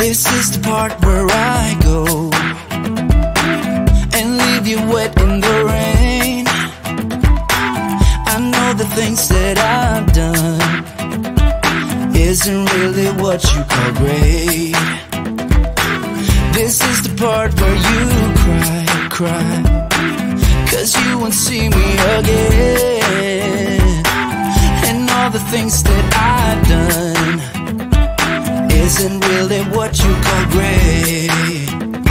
This is the part where I go and leave you wet in the rain. I know the things that I've done isn't really what you call great. This is the part where you cry, 'cause you won't see me again. And all the things that I've done isn't really what you call great.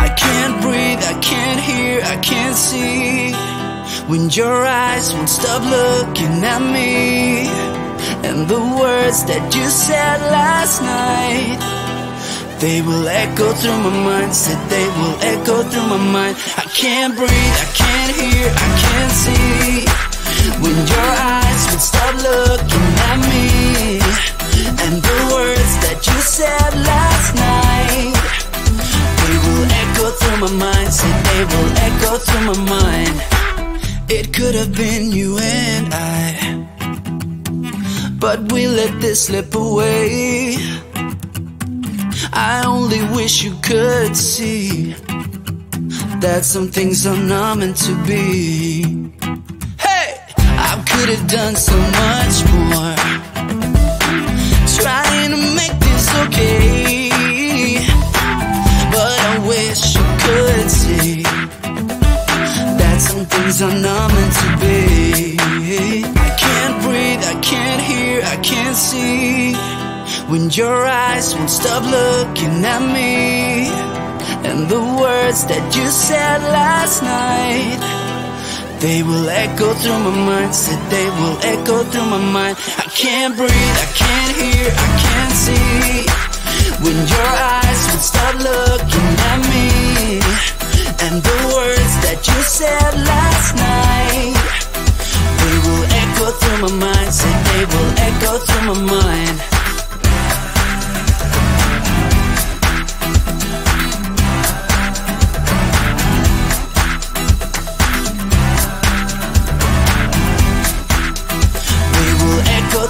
I can't breathe, I can't hear, I can't see when your eyes won't stop looking at me. And the words that you said last night, they will echo through my mind, said they will echo through my mind. I can't breathe, I can't hear, I can't see when your eyes would stop looking at me. And the words that you said last night, they will echo through my mind, said they will echo through my mind. It could have been you and I, but we let this slip away. I only wish you could see that some things are not meant to be. Hey, I could have done so much more, trying to make this okay, but I wish you could see that some things are not meant to be. I can't breathe, I can't hear, I can't see when your eyes won't stop looking at me. And the words that you said last night, they will echo through my mind, said they will echo through my mind. I can't breathe, I can't hear, I can't see when your eyes would stop looking at me. And the words that you said last night, they will echo through my mind, said they will echo through my mind.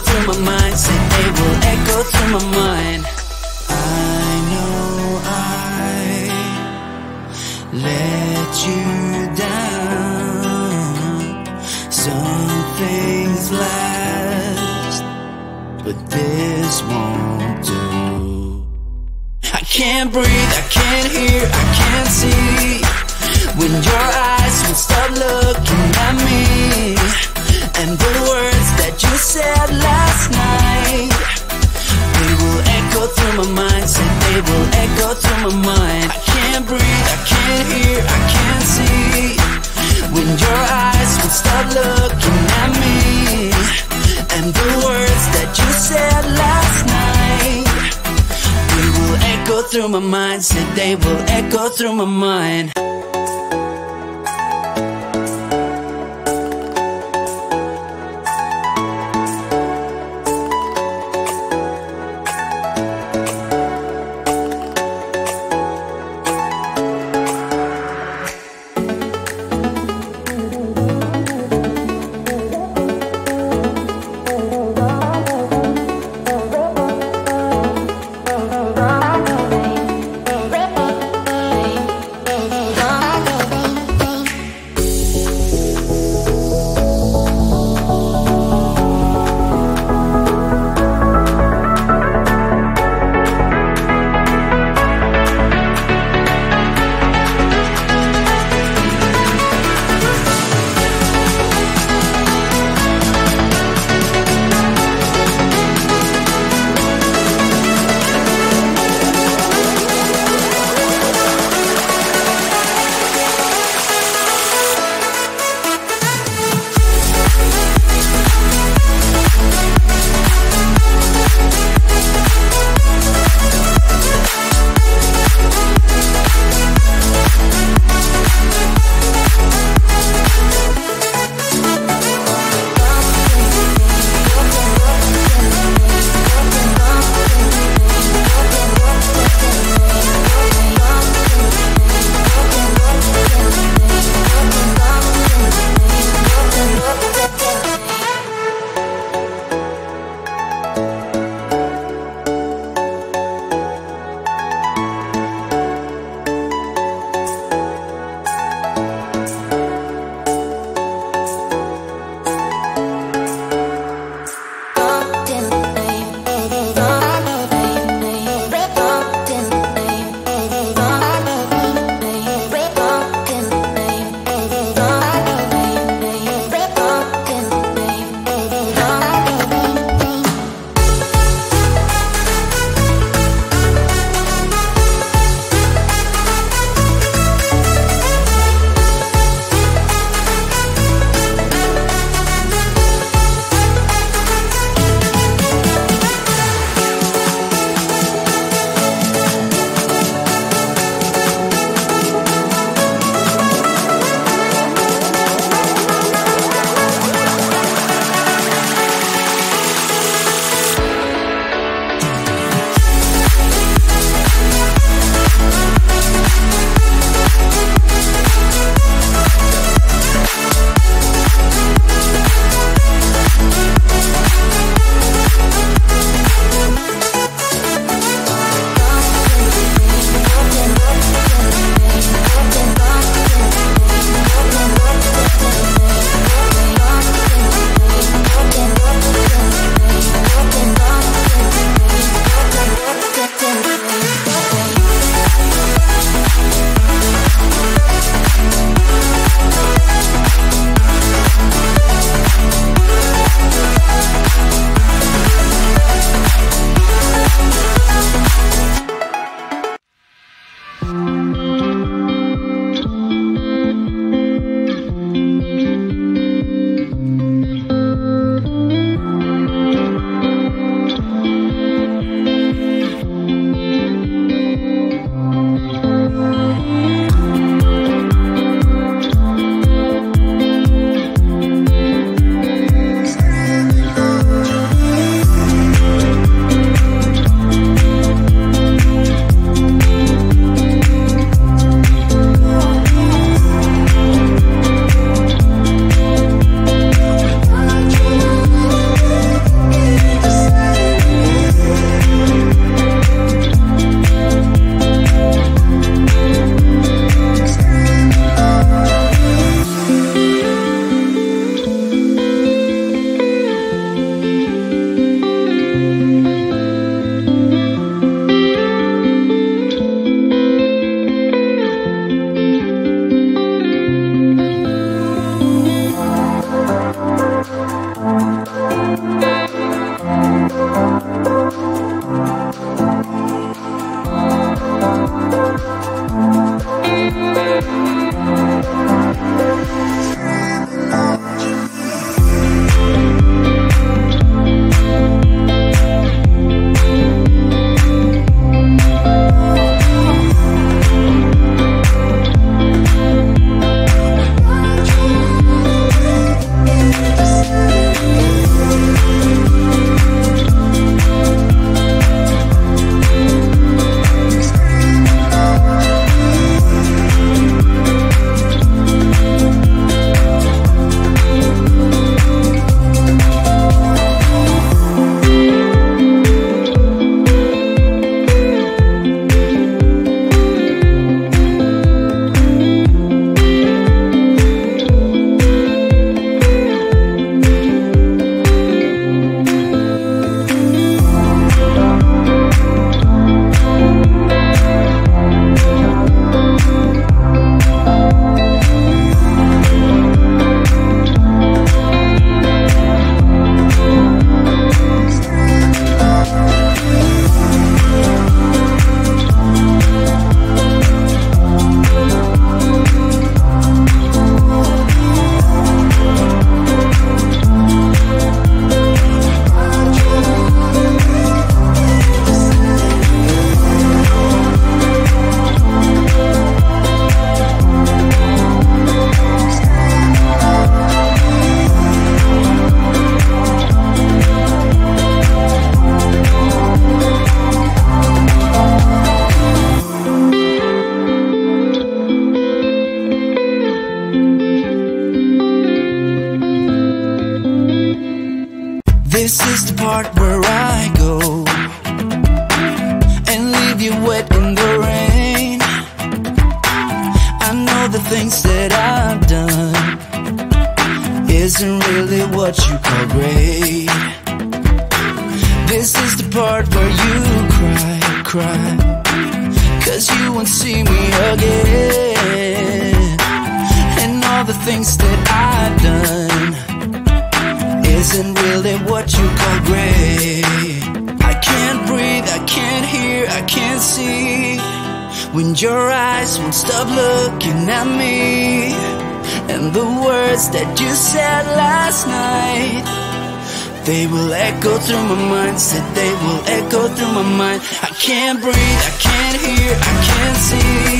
Through my mind, say they will echo through my mind. I know I let you down. Some things last, but this won't do. I can't breathe, I can't hear, I can't see when your eyes will stop looking at me. And the words that you said last night, they will echo through my mind, said they will echo through my mind. I can't breathe, I can't hear, I can't see when your eyes will stop looking at me. And the words that you said last night, they will echo through my mind, said they will echo through my mind. is the part where I go and leave you wet in the rain. I know the things that I've done isn't really what you call great. This is the part where you cry, 'cause you won't see me again. And all the things that I've done isn't really what you call great. I can't breathe, I can't hear, I can't see when your eyes won't stop looking at me. And the words that you said last night, they will echo through my mind. Said they will echo through my mind. I can't breathe, I can't hear, I can't see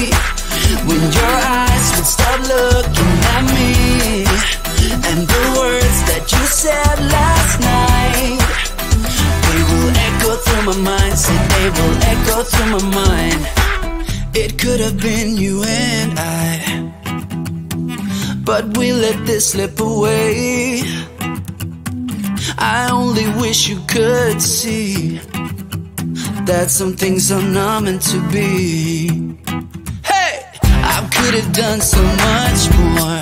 when your eyes will stop looking at me. And the words that you said last night, they will echo through my mind. Said they will echo through my mind. It could have been you and I, but we let this slip away. I only wish you could see that some things are not meant to be. Hey, I could have done so much more,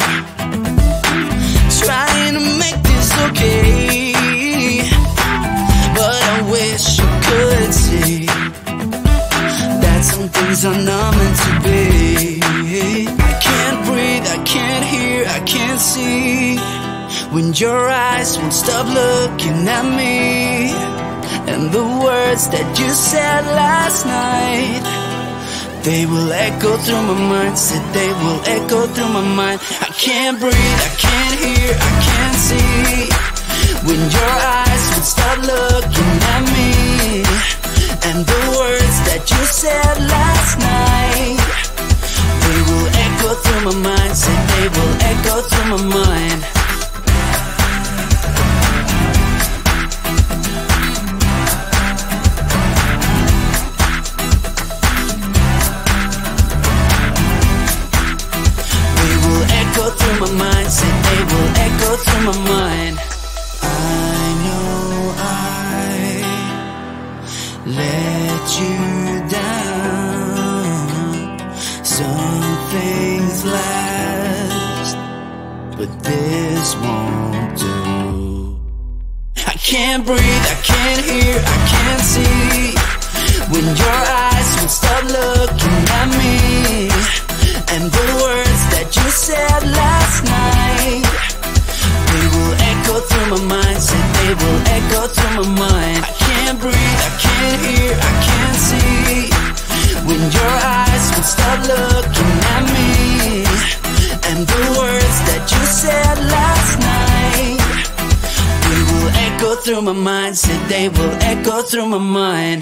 trying to make this okay, but I wish you could see that some things are not meant to be. I can't breathe, I can't hear, I can't see when your eyes won't stop looking at me. And the words that you said last night, they will echo through my mind. Said they will echo through my mind. I can't breathe, I can't hear, I can't see when your eyes would stop looking at me. And the words that you said last night, they will echo through my mind. Said they will echo through my mind. Through my mind, said they will echo through my mind. I know I let you down. Some things last, but this won't do. I can't breathe, I can't hear, I can't see when your eyes will stop looking at me. And the words that you said last night, they will echo through my mind. Said they will echo through my mind. I can't breathe, I can't hear, I can't see when your eyes will stop looking at me. And the words that you said last night, they will echo through my mind. Said they will echo through my mind.